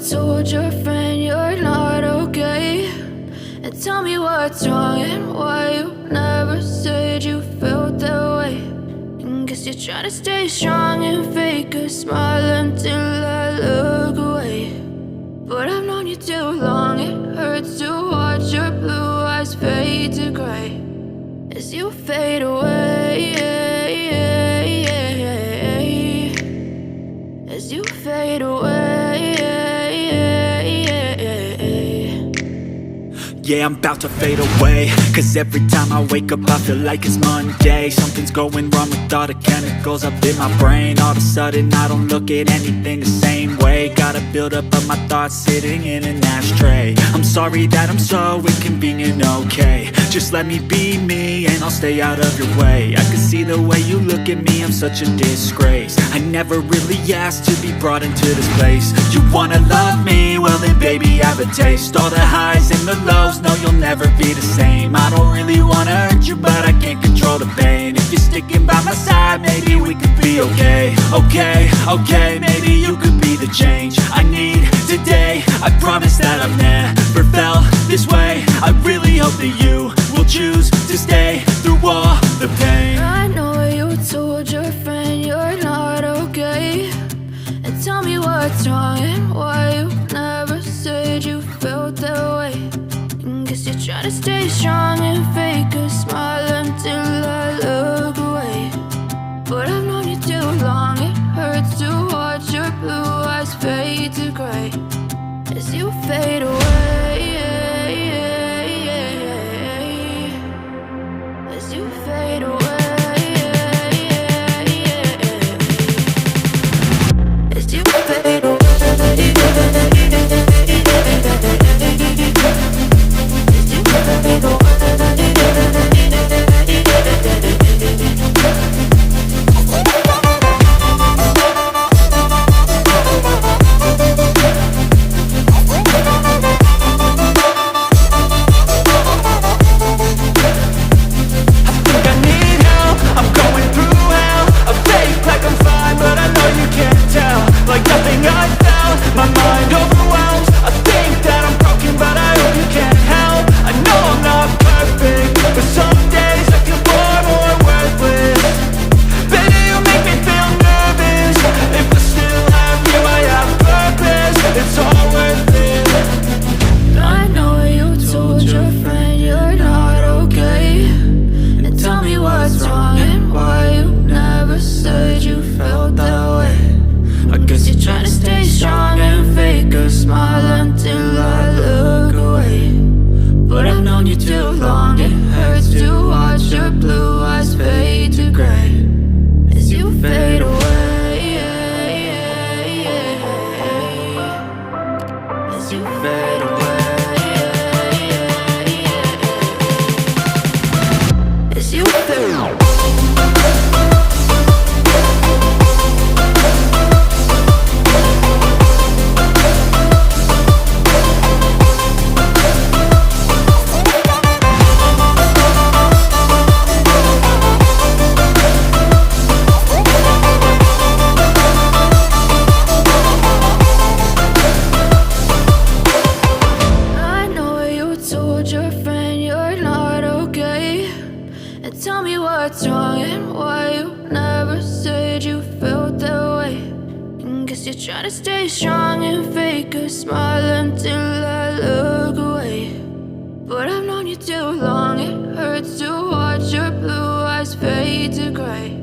told your friend you're not okay? And tell me what's wrong and why you never said you felt that way. And guess you're trying to stay strong and fake a smile until I look away. But I've known you too long, it hurts to watch your blue eyes fade to gray as you fade away, as you fade away. Yeah, I'm about to fade away, cause every time I wake up I feel like it's Monday. Something's going wrong with all the chemicals up in my brain. All of a sudden I don't look at anything the same way. Got a buildup of my thoughts sitting in an ashtray. I'm sorry that I'm so inconvenient, okay? Just let me be me and I'll stay out of your way. I can see the way you look at me, I'm such a disgrace. I never really asked to be brought into this place. You wanna love me? Well then baby have a taste. All the highs and the lows, no you'll never be the same. I don't really wanna hurt you but I can't control the pain. If you're sticking by my side maybe we could be okay. Okay, maybe you could be the change I need today. I promise that I've never felt this way. I really hope that you will choose to stay through all the pain. I know you told your friend you're not okay. And tell me what's wrong and why you never said you felt that way. And guess you're trying to stay strong and fake a smile until I look away. But I've known you too long, it hurts to watch your blue eyes fade to gray as you fade away, as you fade away, as you fade away. But I've known you too long, it hurts to watch your blue eyes fade to gray